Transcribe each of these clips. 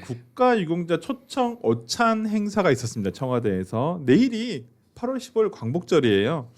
국가유공자 초청 오찬 행사가 있었습니다. 청와대에서. 내일이 8월 15일 광복절이에요.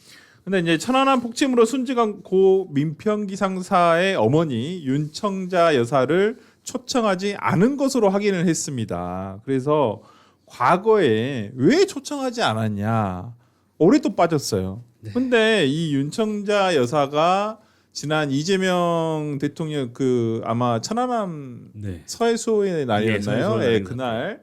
근데 이제 천안함 폭침으로 순직한 고 민평기 상사의 어머니 윤청자 여사를 초청하지 않은 것으로 확인을 했습니다. 그래서 과거에 왜 초청하지 않았냐 올해 또 빠졌어요. 근데 이 윤청자 여사가 지난 이재명 대통령 그 아마 천안함 서해수호의 날이었나요? 네, 그날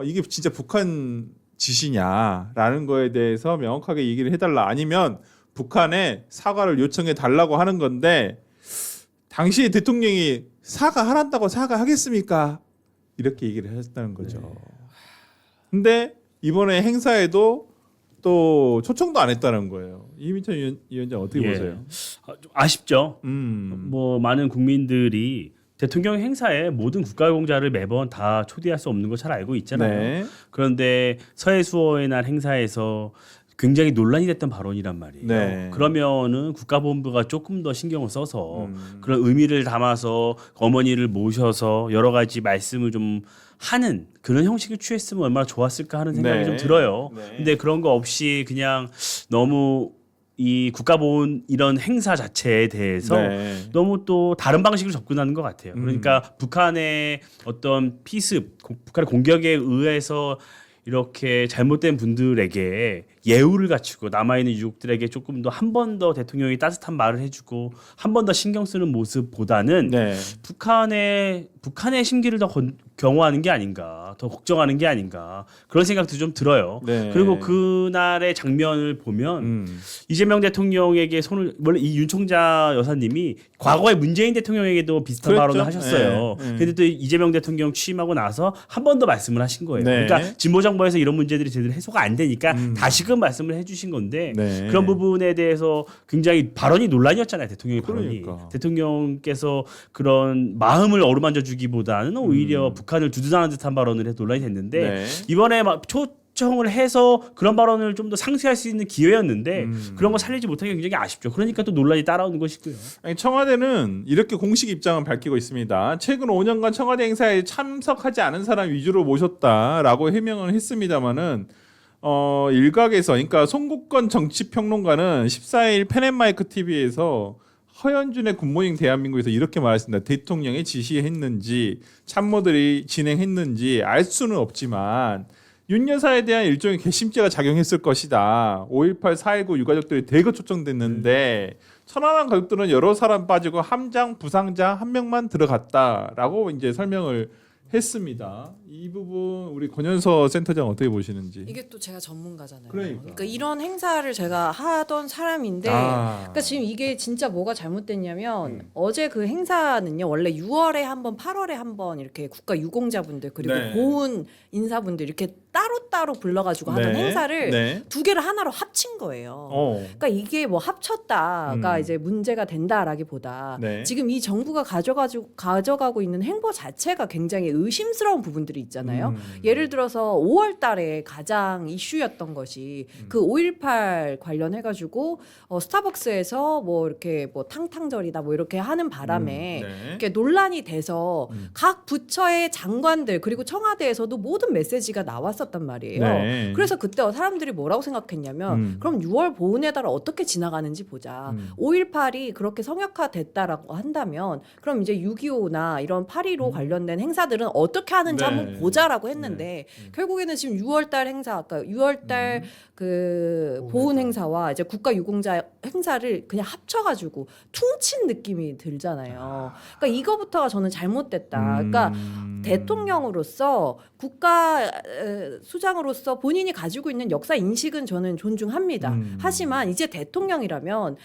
이게 진짜 북한 짓이냐라는 거에 대해서 명확하게 얘기를 해달라. 아니면 북한에 사과를 요청해 달라고 하는 건데 당시에 대통령이 사과하란다고 사과하겠습니까? 이렇게 얘기를 하셨다는 거죠. 근데 이번에 행사에도 또 초청도 안 했다는 거예요. 이민찬 위원장 어떻게 보세요? 좀 아쉽죠. 뭐 많은 국민들이 대통령 행사에 모든 국가유공자를 매번 다 초대할 수 없는 거 잘 알고 있잖아요. 네. 그런데 서해수호의 날 행사에서 굉장히 논란이 됐던 발언이란 말이에요. 네. 그러면은 국가본부가 조금 더 신경을 써서 그런 의미를 담아서 어머니를 모셔서 여러 가지 말씀을 좀 하는 그런 형식을 취했으면 얼마나 좋았을까 하는 생각이 좀 들어요. 근데 그런 거 없이 그냥 너무 이 국가보훈 이런 행사 자체에 대해서 너무 또 다른 방식으로 접근하는 것 같아요. 그러니까 북한의 어떤 피습, 북한의 공격에 의해서 이렇게 잘못된 분들에게 예우를 갖추고 남아있는 유족들에게 조금 더 한 번 더 대통령이 따뜻한 말을 해주고 한 번 더 신경 쓰는 모습보다는 북한의 심기를 더 경호하는 게 아닌가, 더 걱정하는 게 아닌가 그런 생각도 좀 들어요. 그리고 그날의 장면을 보면 이재명 대통령에게 손을 원래 이 윤청자 여사님이 과거에 문재인 대통령에게도 비슷한 발언을 하셨어요. 근데 또 이재명 대통령 취임하고 나서 한 번 더 말씀을 하신 거예요. 그러니까 진보 정부에서 이런 문제들이 제대로 해소가 안 되니까 다시금 말씀을 해주신 건데 그런 부분에 대해서 굉장히 발언이 논란이었잖아요. 대통령의 발언이. 대통령께서 그런 마음을 어루만져 주기보다는 오히려 북한을 두둔하는 듯한 발언을 해서 논란이 됐는데 이번에 막 초청을 해서 그런 발언을 좀 더 상쇄할 수 있는 기회였는데 그런 거 살리지 못한 게 굉장히 아쉽죠. 그러니까 또 논란이 따라오는 것이고요. 아니, 청와대는 이렇게 공식 입장을 밝히고 있습니다. 최근 5년간 청와대 행사에 참석하지 않은 사람 위주로 모셨다라고 해명을 했습니다마는 일각에서 그러니까 송국건 정치평론가는 14일 펜앤마이크 TV에서 허현준의 굿모닝 대한민국에서 이렇게 말했습니다. 대통령이 지시했는지 참모들이 진행했는지 알 수는 없지만 윤 여사에 대한 일종의 괘씸죄가 작용했을 것이다. 5.18, 4.19 유가족들이 대거 초청됐는데 천안함 가족들은 여러 사람 빠지고 함장, 부상장 한 명만 들어갔다라고 이제 설명을 했습니다. 이 부분 우리 권현서 센터장 어떻게 보시는지. 이게 또 제가 전문가잖아요. 그러니까 이런 행사를 제가 하던 사람인데, 그러니까 지금 이게 진짜 뭐가 잘못됐냐면 어제 그 행사는요 원래 6월에 한 번, 8월에 한 번 이렇게 국가 유공자분들 그리고 고은 인사분들 이렇게 따로 불러가지고 하던 행사를 두 개를 하나로 합친 거예요. 그러니까 이게 뭐 합쳤다가 이제 문제가 된다라기보다 지금 이 정부가 가져가고 있는 행보 자체가 굉장히 의심스러운 부분들이 있잖아요. 예를 들어서 5월 달에 가장 이슈였던 것이 그 5.18 관련해가지고 스타벅스에서 뭐 이렇게 뭐 탕탕절이다 뭐 이렇게 하는 바람에 이렇게 논란이 돼서 각 부처의 장관들 그리고 청와대에서도 모든 메시지가 나왔었단 말이에요. 그래서 그때 사람들이 뭐라고 생각했냐면 그럼 6월 보훈의 달을 어떻게 지나가는지 보자. 5.18이 그렇게 성역화됐다라고 한다면 그럼 이제 6.25나 이런 8.15 관련된 행사들은 어떻게 하는지 한번 보자라고 했는데 결국에는 지금 6월달 행사, 아까 6월달 그 보훈 행사와 이제 국가유공자 행사를 그냥 합쳐가지고 퉁친 느낌이 들잖아요. 그러니까 이거부터가 저는 잘못됐다. 그러니까 대통령으로서 국가 수장으로서 본인이 가지고 있는 역사 인식은 저는 존중합니다. 하지만 이제 대통령이라면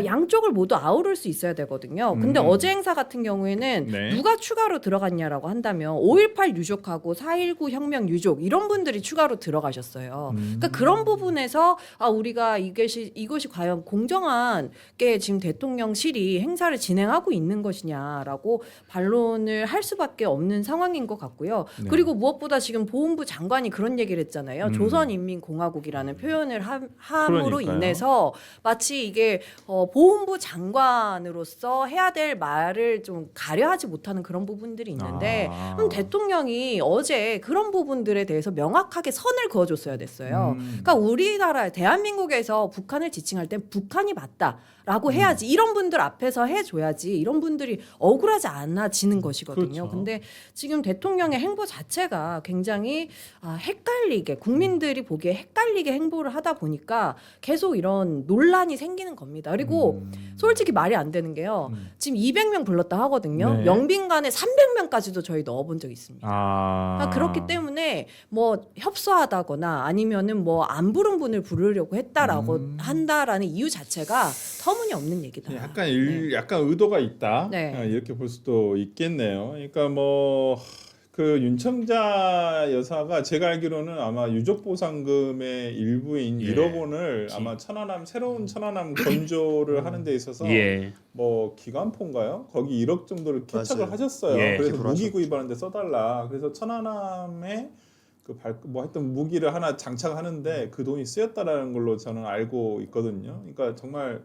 양쪽을 모두 아우를 수 있어야 되거든요. 근데 어제 행사 같은 경우에는 누가 추가로 들어갔냐라고 한다면 5.18 유족하고 4.19 혁명 유족 이런 분들이 추가로 들어가셨어요. 그러니까 그런 부분에서 우리가 이것이 과연 공정하게 지금 대통령실이 행사를 진행하고 있는 것이냐라고 반론을 할 수밖에 없는 상황이 상황인 것 같고요. 네. 그리고 무엇보다 지금 보훈부 장관이 그런 얘기를 했잖아요. 조선인민공화국이라는 표현을 함으로 그러니까요. 인해서 마치 이게 보훈부 장관으로서 해야 될 말을 좀 가려하지 못하는 그런 부분들이 있는데 그럼 대통령이 어제 그런 부분들에 대해서 명확하게 선을 그어줬어야 됐어요. 그러니까 우리나라 대한민국에서 북한을 지칭할 땐 북한이 맞다라고 해야지 이런 분들 앞에서 해줘야지 이런 분들이 억울하지 않아지는 것이거든요. 그렇죠. 근데 지금 대통령의 행보 자체가 굉장히 헷갈리게 국민들이 보기에 헷갈리게 행보를 하다 보니까 계속 이런 논란이 생기는 겁니다. 그리고 솔직히 말이 안 되는 게요. 지금 200명 불렀다 하거든요. 네. 명빈관에 300명까지도 저희 넣어본 적이 있습니다. 아. 그러니까 그렇기 때문에 뭐 협소하다거나 아니면은 뭐 안 부른 분을 부르려고 했다라고 한다라는 이유 자체가 터무니없는 얘기다. 약간 약간 의도가 있다. 네. 이렇게 볼 수도 있겠네요. 그러니까 뭐 그 윤청자 여사가 제가 알기로는 아마 유족보상금의 일부인 예. 1억 원을 아마 새로운 천안함 건조를 하는 데 있어서 예. 뭐 기관포인가요? 거기 1억 정도를 캐착을 맞아요. 하셨어요. 예. 그래서 기부를 무기 하셨죠. 구입하는데 써달라. 그래서 천안함에 뭐 하여튼 무기를 하나 장착하는데 그 돈이 쓰였다라는 걸로 저는 알고 있거든요. 그러니까 정말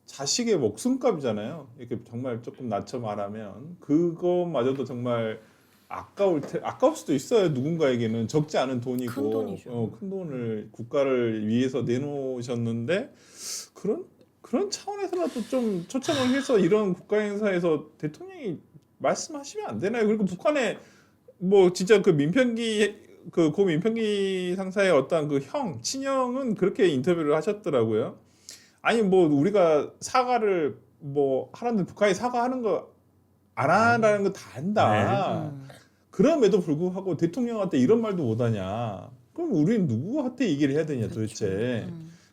자식의 목숨값이잖아요. 이렇게 정말 조금 낮춰 말하면 그것마저도 정말 아까울 수도 있어요. 누군가에게는 적지 않은 돈이고 큰 돈이죠. 큰 돈을 국가를 위해서 내놓으셨는데 그런 차원에서라도 좀 초점을 해서 이런 국가 행사에서 대통령이 말씀하시면 안 되나요? 그리고 북한에 뭐 진짜 그 고 민평기 상사의 어떤 그 친형은 그렇게 인터뷰를 하셨더라고요. 아니 뭐 우리가 사과를 뭐 하는데 북한이 사과하는 거 안 한다는 거 다 안다. 그럼에도 불구하고 대통령한테 이런 말도 못하냐. 그럼 우리는 누구한테 얘기를 해야 되냐 도대체.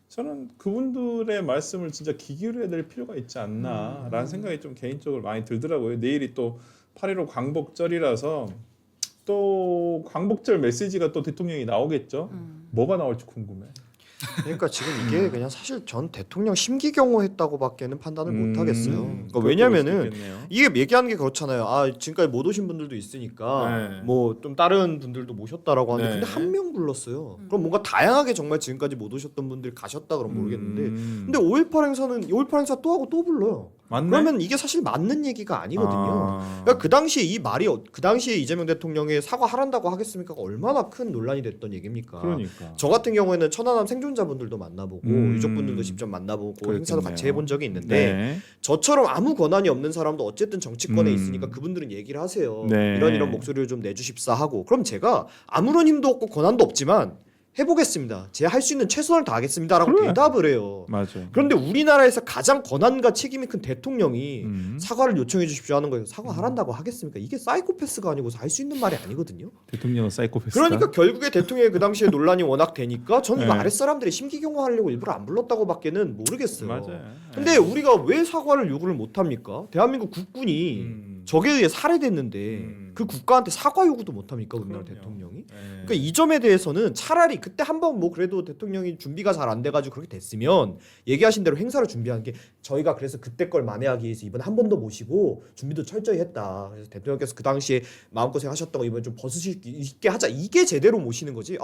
저는 그분들의 말씀을 진짜 귀 기울여야 될 필요가 있지 않나라는 생각이 좀 개인적으로 많이 들더라고요. 내일이 또 8.15 광복절이라서 또 광복절 메시지가 또 대통령이 나오겠죠. 뭐가 나올지 궁금해. 그러니까 지금 이게 그냥 사실 전 대통령 심기경호했다고밖에는 판단을 못 하겠어요. 그러니까 그렇게 왜냐면은 볼 수도 있겠네요. 이게 얘기하는 게 그렇잖아요. 지금까지 못 오신 분들도 있으니까 네. 뭐 좀 다른 분들도 모셨다라고 하는데 네. 근데 한 명 불렀어요. 그럼 뭔가 다양하게 정말 지금까지 못 오셨던 분들 가셨다 그러면 모르겠는데 근데 5.18 행사는 5.18 행사 또 하고 또 불러요. 맞네? 그러면 이게 사실 맞는 얘기가 아니거든요. 그러니까 그 당시에 이 말이 그 당시에 이재명 대통령이 사과하란다고 하겠습니까? 얼마나 큰 논란이 됐던 얘기입니까? 그러니까. 저 같은 경우에는 천안함 생존자분들도 만나보고 유족분들도 직접 만나보고 행사도 그렇겠네요. 같이 해본 적이 있는데 네. 저처럼 아무 권한이 없는 사람도 어쨌든 정치권에 음. 있으니까 그분들은 얘기를 하세요. 네. 이런 목소리를 좀 내주십사 하고 그럼 제가 아무런 힘도 없고 권한도 없지만 해보겠습니다. 제가 할 수 있는 최선을 다하겠습니다라고 그래. 대답을 해요. 맞아요. 그런데 우리나라에서 가장 권한과 책임이 큰 대통령이 음. 사과를 요청해 주십시오 하는 거예요. 사과하란다고 하겠습니까? 이게 사이코패스가 아니고 할 수 있는 말이 아니거든요. 대통령은 사이코패스다. 그러니까 결국에 대통령이 그 당시에 논란이 워낙 되니까 저는 이거 네. 아랫사람들이 심기경호하려고 일부러 안 불렀다고밖에는 모르겠어요. 맞아요. 근데 우리가 왜 사과를 요구를 못 합니까? 대한민국 국군이 적에 의해 살해됐는데 그 국가한테 사과 요구도 못 합니까? 우리나라 그럼요. 대통령이? 네. 그러니까 이 점에 대해서는 차라리 그때 한번 뭐 그래도 대통령이 준비가 잘 안 돼가지고 그렇게 됐으면 얘기하신 대로 행사를 준비한 게 저희가 그래서 그때 걸 만회하기 위해서 이번에 한 번 더 모시고 준비도 철저히 했다. 그래서 대통령께서 그 당시에 마음고생 하셨던 거 이번에 좀 벗으실 수 있게 하자. 이게 제대로 모시는 거지.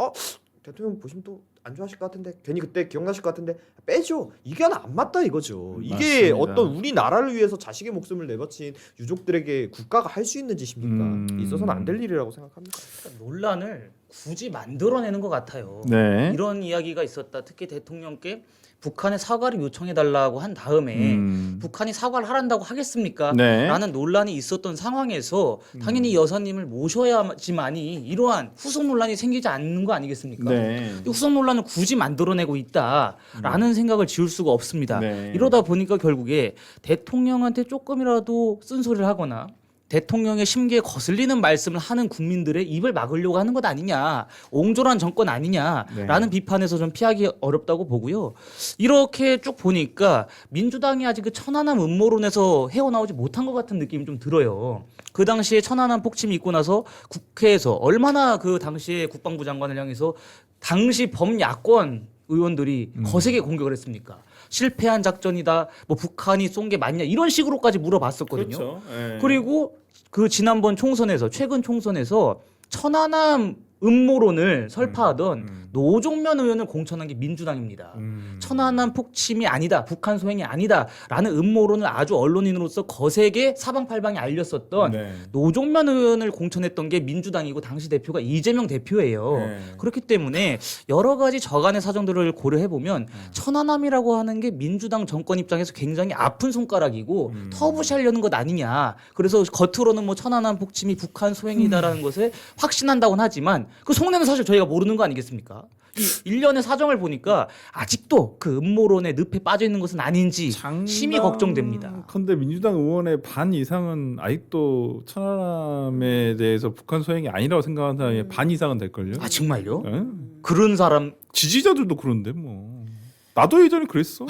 대통령 보시면 또 안 좋아하실 것 같은데 괜히 그때 기억나실 것 같은데 빼죠. 이게 하나 안 맞다 이거죠. 이게 맞습니다. 어떤 우리나라를 위해서 자식의 목숨을 내바친 유족들에게 국가가 할 수 있는 짓입니까? 있어서는 안 될 일이라고 생각합니다. 그러니까 논란을 굳이 만들어내는 것 같아요. 네. 이런 이야기가 있었다. 특히 대통령께 북한에 사과를 요청해달라고 한 다음에 북한이 사과를 하란다고 하겠습니까? 네. 라는 논란이 있었던 상황에서 당연히 여사님을 모셔야지만이 이러한 후속 논란이 생기지 않는 거 아니겠습니까? 네. 이 후속 논란을 굳이 만들어내고 있다라는 생각을 지울 수가 없습니다. 네. 이러다 보니까 결국에 대통령한테 조금이라도 쓴소리를 하거나 대통령의 심기에 거슬리는 말씀을 하는 국민들의 입을 막으려고 하는 것 아니냐, 옹졸한 정권 아니냐라는 비판에서 좀 피하기 어렵다고 보고요. 이렇게 쭉 보니까 민주당이 아직 그 천안함 음모론에서 헤어나오지 못한 것 같은 느낌이 좀 들어요. 그 당시에 천안함 폭침이 있고 나서 국회에서 얼마나 그 당시에 국방부 장관을 향해서 당시 범야권 의원들이 거세게 공격을 했습니까? 실패한 작전이다. 뭐 북한이 쏜 게 맞냐 이런 식으로까지 물어봤었거든요. 그렇죠. 네. 그리고 그 지난번 총선에서 최근 총선에서 천안함 음모론을 설파하던 노종면 의원을 공천한 게 민주당입니다. 천안함 폭침이 아니다, 북한 소행이 아니다라는 음모론을 아주 언론인으로서 거세게 사방팔방에 알렸었던 네. 노종면 의원을 공천했던 게 민주당이고 당시 대표가 이재명 대표예요. 네. 그렇기 때문에 여러 가지 저간의 사정들을 고려해 보면 천안함이라고 하는 게 민주당 정권 입장에서 굉장히 아픈 손가락이고 터부시하려는 것 아니냐. 그래서 겉으로는 뭐 천안함 폭침이 북한 소행이다라는 것을 확신한다고는 하지만 그 속내는 사실 저희가 모르는 거 아니겠습니까? 이 일련의 사정을 보니까 아직도 그 음모론의 늪에 빠져 있는 것은 아닌지 심히 걱정됩니다. 근데 민주당 의원의 반 이상은 아직도 천안함에 대해서 북한 소행이 아니라고 생각하는 사람이 반 이상은 될걸요. 아 정말요? 예? 그런 사람 지지자들도 그런데 뭐. 나도 예전에 그랬어.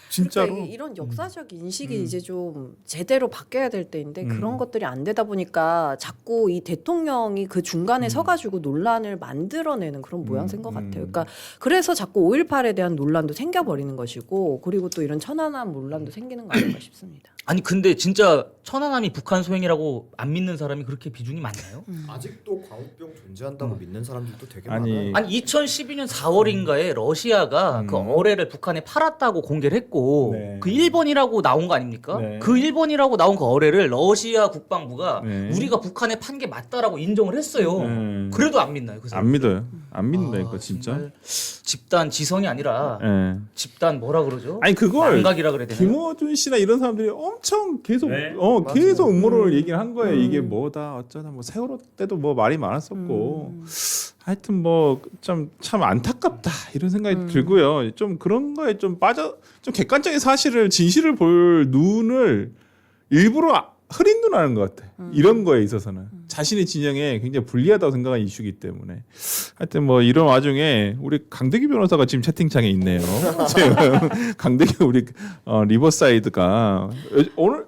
진짜로. 그러니까 이런 역사적 인식이 이제 좀 제대로 바뀌어야 될 때인데 그런 것들이 안 되다 보니까 자꾸 이 대통령이 그 중간에 서가지고 논란을 만들어내는 그런 모양새인 것 같아요. 그러니까 그래서 자꾸 5.18에 대한 논란도 생겨버리는 것이고 그리고 또 이런 천안함 논란도 생기는 거 아닌가 싶습니다. 아니 근데 진짜 천안함이 북한 소행이라고 안 믿는 사람이 그렇게 비중이 많나요? 아직도 광우병 존재한다고 믿는 사람들도 되게 아니, 많아요. 아니 2012년 4월인가에 러시아가 그 어뢰를 북한에 팔았다고 공개를 했고 네. 그 일본이라고 나온 거 아닙니까? 네. 그 일본이라고 나온 그 어뢰를 러시아 국방부가 네. 우리가 북한에 판 게 맞다라고 인정을 했어요. 그래도 안 믿나요? 그 사람? 안 믿어요. 안 믿는다니까 진짜. 정말 집단 지성이 아니라 예. 집단 뭐라 그러죠? 아니 그걸 망각이라 그래야 되나요? 김어준 씨나 이런 사람들이 엄청 계속 네. 계속 음모론을 얘기를 한 거예요. 이게 뭐다 어쩌다 뭐 세월호 때도 뭐 말이 많았었고 하여튼 뭐 참 안타깝다 이런 생각이 들고요. 좀 그런 거에 좀 객관적인 사실을 진실을 볼 눈을 일부러 흐린 눈 하는 것 같아. 이런 거에 있어서는 자신의 진영에 굉장히 불리하다고 생각하는 이슈이기 때문에 하여튼 뭐 이런 와중에 우리 강대기 변호사가 지금 채팅창에 있네요. 지금 강대기 우리 리버사이드가 오늘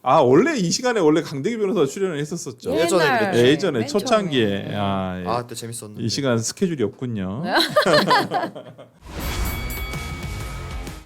원래 이 시간에 원래 강대기 변호사 출연을 했었었죠. 예전에 옛날, 그랬죠. 예전에 맨 초창기에 처음에. 예. 아, 그때 재밌었는데. 이 시간 스케줄이 없군요.